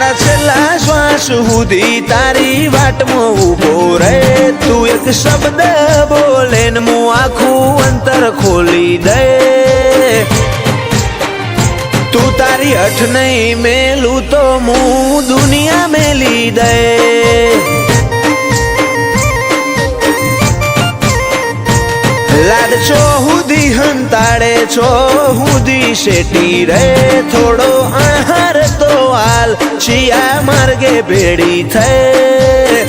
મારા છેલ્લા શ્વાસ સુધી તારી વાટમાં ઊભો રહે તું એક શબ્દ બોલે ને હું આખું અંતર ખોલી દે તું તારી હઠ નહીં મેલું તો હું દુનિયા મેલી દે લાડ છો હુદી હંતાડે છો હુદી શેટી રે થોડો આહાર તો હાલ છિયા માર્ગે ભેડી થઈ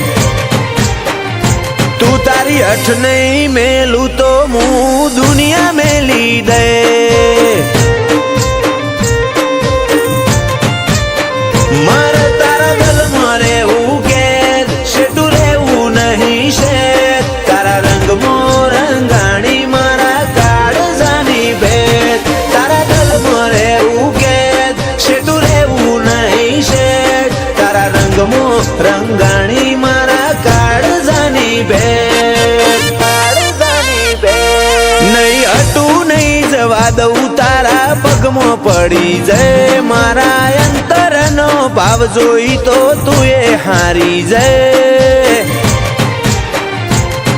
તું તારી હઠ નહીં મેલું તો હું દુનિયા મેલી દે મારે તારા ગલમાં રહેવું કે શેઠું રહેવું નહીં શેઠ તારા રંગમાં રંગાણી મારા કાળજાની ભેટ તારા ગલમાં રહેવું કે શેઠું રહેવું નહીં શેઠ તારા રંગમાં રંગાણી મારા કાળજાની ભેટ કાળજાની ભેટ નહીં હટું નહીં જવા દઉં તારા પગમાં પડી જાય મારા અંતરનો ભાવ જોઈ તો તું એ હારી જાય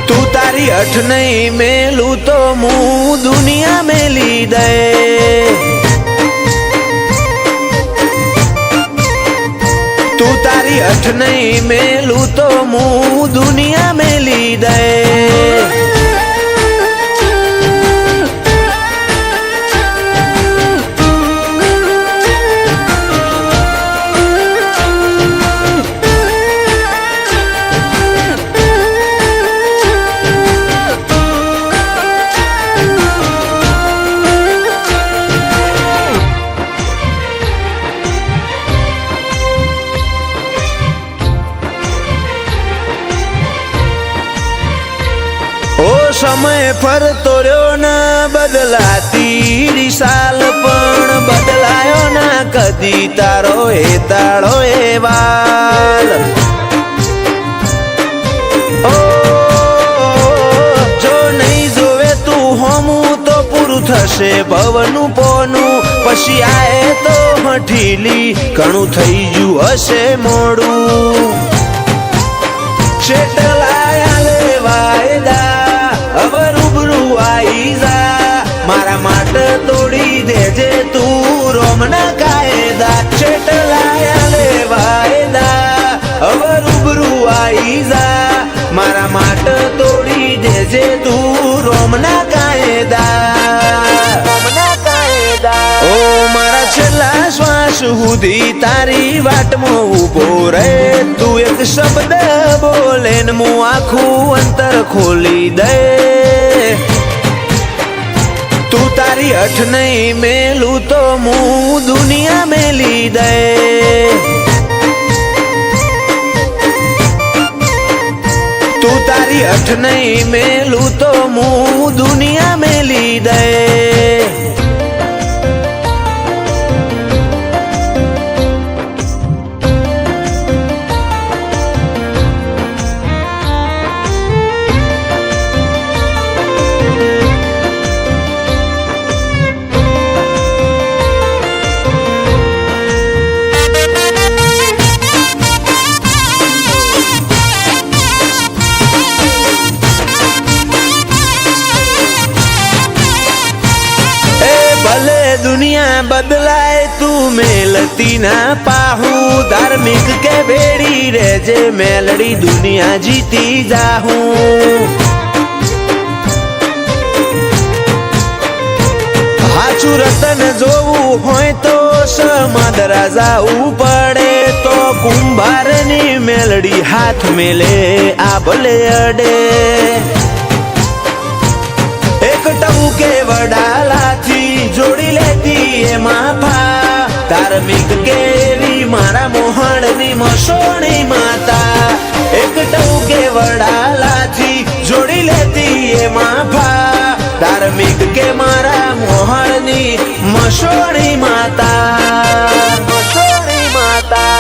તું તારી હઠ નહીં મેલું તો હું દુનિયા મેલી દે તું તારી હઠ નહીં મેલું તો હું દુનિયા મેલી દે સમય ફરતો રહ્યો ના બદલાતી દિશાલ પણ બદલાયો ના કદી તારો એ તાળો એ વાલ ઓ જો નહીં જોવે તું હોમું તો પૂરું થશે ભવનું પોનું પછી આએ તો હઠીલી ઘણું થઈ ગયું હશે મોડું શેટલાયા લેવાયદા હવે રૂબરૂ આઈ જા મારા માટે તોડી દેજે તું રોમના કાયદા છેટલાયા લેવાયદા હવે રૂબરૂ આઈ જા મારા માટે તોડી દેજે તું રોમના કાયદા રોમના કાયદા ઓ મારા છેલ્લા શ્વાસ સુધી તારી વાટમાં ઊભો રહે તું એક શબ્દ બોલે ને હું આખું અંતર ખોલી દે તું તારી હઠ નહીં મેલું તો હું દુનિયા મેલી દે તું તારી હઠ નહીં મેલું તો હું દુનિયા મેલી દે दुनिया बदलाए तू मेलती ना पाहूं धार्मिक के बेड़ी रेजे मेलड़ी दुनिया जीती जाहूं हाचू रतन जोवू होय तो समादरा जावू पड़े तो कुंभार नी मेलड़ी हाथ मेले आ भले अडे एक टबूके वडाला थी जोड़ी लेती ए माफा धार्मिक केरी मारा मोहन नी मसोणी माता एक टबूके वडाला थी जोड़ी लेती ए माफा धार्मिक के मारा मोहन नी मसोणी माता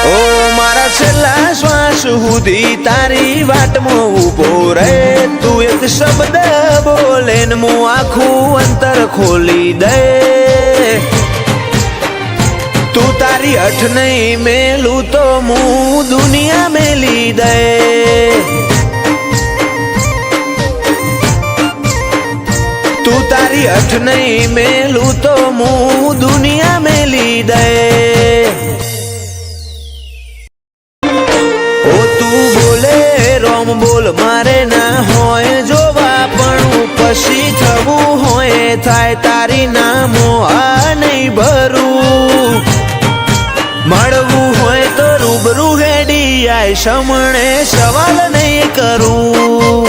ओ मारा छेल्ला श्वास हुदी तारी वाटमो ऊभो रे तू एक शब्द बोले न मु आखू अंतर खोली दे तू तारी તારી અઠ નહીં મેલું તો હું દુનિયા મેલી દે તું તારી અઠ નહીં મેલું તો હું દુનિયા મેલી દે ઓ તું બોલે રોમ બોલ મારે ના હોય જોવા પણ પછી થવું હોય થાય તારી નામો આ નહીં ભરું મળવું હોય તો રૂબરૂ હેડી આય સમણે સવાલ નહીં કરું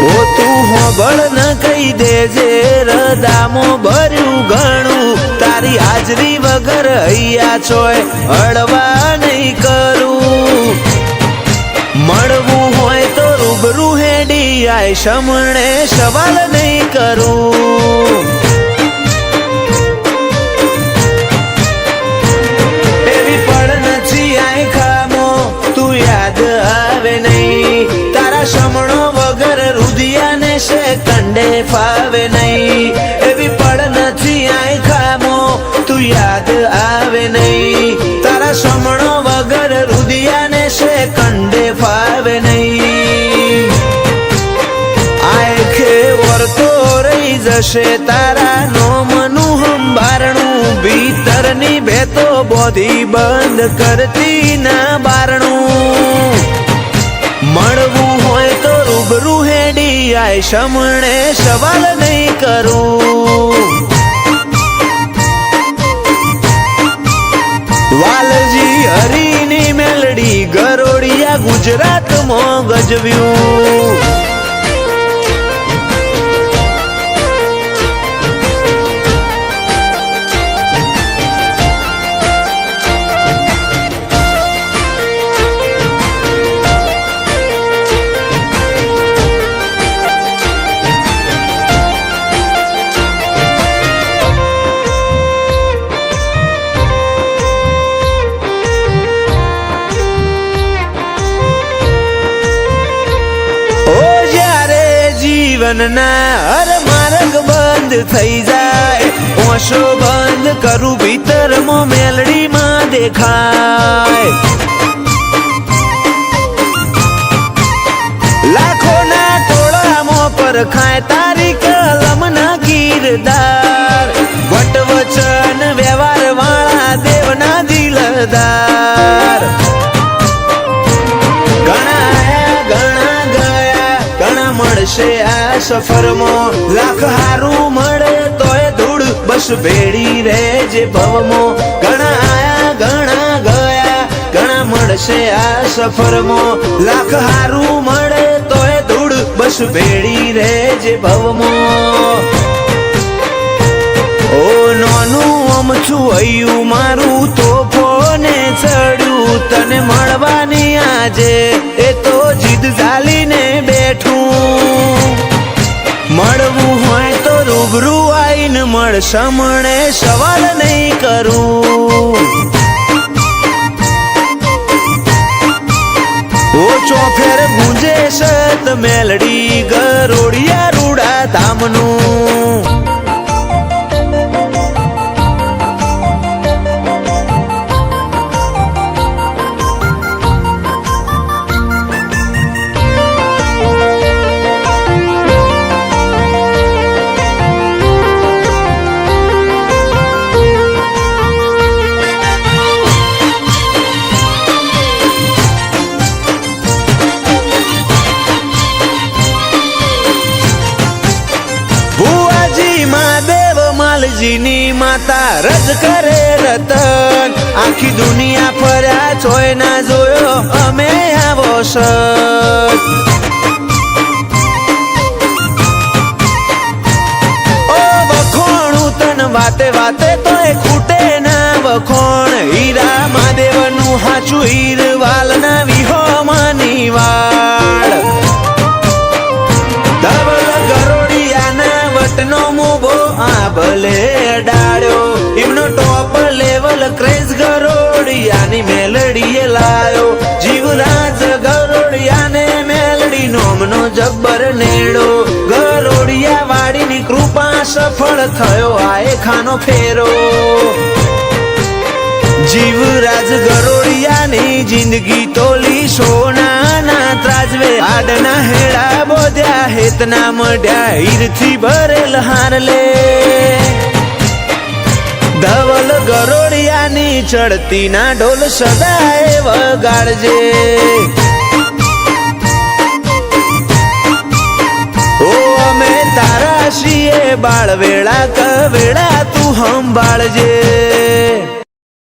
ઓ તું હોબળ ન કહી દેજે રદામો ભર્યું ઘણું તારી હાજરી વગર હૈયા ચોય હળવા નહીં કરું મળવું હોય તો રૂબરૂ હેડી આય સમણે સવાલ નહીં કરું એવી પડ નથી આય ખામો તું યાદ આવે નહીં તારા સમણો વગર રુધિયાને છે કંડે ફાવે નહીં એવી પડ નથી આય ખામો તું યાદ આવે નહીં તારા સમણો વગર રુધિયાને છે કંડે ફાવે નહીં આખે વર્તો રહી જશે તારા નોમનું હંબારણું ભીતરની ભેતો બોધી બંધ કરતી ના બારણું મળવું હોય તો રૂબરૂ હેડી આય સમણે સવાલ નહીં કરું વાલજી હરીની મેલડી ગરોડિયા ગુજરાતમાં ગજવ્યું જીવનના હર માર્ગ બંધ થઈ જાય ઓશો બંધ કરું ભીતરમાં મેલડીમાં દેખાય લાખોના ટોળામાં પરખાય તારી કલમના ગીરદાર વટવચન વ્યવહાર વાળા દેવના દિલદાર મળશે આ સફરમાં લાખ હારું મળે તોય ધૂળ બસ ભેડી રહેજે ભવમાં ઘણા આયા ઘણા ગયા ઘણા મળશે આ સફરમાં લાખ હારું મળે તોય ધૂળ બસ ભેડી રહેજે ભવમાં ઓ નોનું અમથું હૈયું મારું તોફોને ચડ્યું તને મળવાની આજે એ તો જીદ ઝાલીને બેઠું મળવું હોય તો રૂબરૂ આઈને મળ સમણે સવાલ નહીં કરું ઓ ચોફેર ગુંજે સત મેલડી ગરોડિયા રૂડા ધામનું માલજીની માતા રજ કરે રતન આખી દુનિયા ફર્યા ચોય ના જોયો અમે આવો સત ઓ વખોણું તન વાતે વાતે તોય ખૂટે ના વખોણ હીરા મહાદેવનું હાચું હીરવાલ ના વિહોમાની વાળ ધવલ ગરોડિયાના વટનો મુભો આ ભલે ડાળ્યો એમનો ટોપ લેવલ ક્રેઝ ગરોડિયાની મેલડીએ લાયો જીવરાજ ગરોડિયાને મેલડી નોમનો જબ્બર નેડો ગરોડિયા વાડીની કૃપા સફળ થયો આય ખાનો ફેરો જીવરાજ ગરોડિયાની જિંદગી તોલી સોનાના ત્રાજવે આડના હેડા બોધ્યા હેતના મઢ્યા હીરથી ભરેલ હારલે ધવલ ગરોડિયાની ચડતી ના ઢોલ સદાય વગાડજે ઓ અમે તારા છીએ બાળ વેળા કવેળા તું સંભાળજે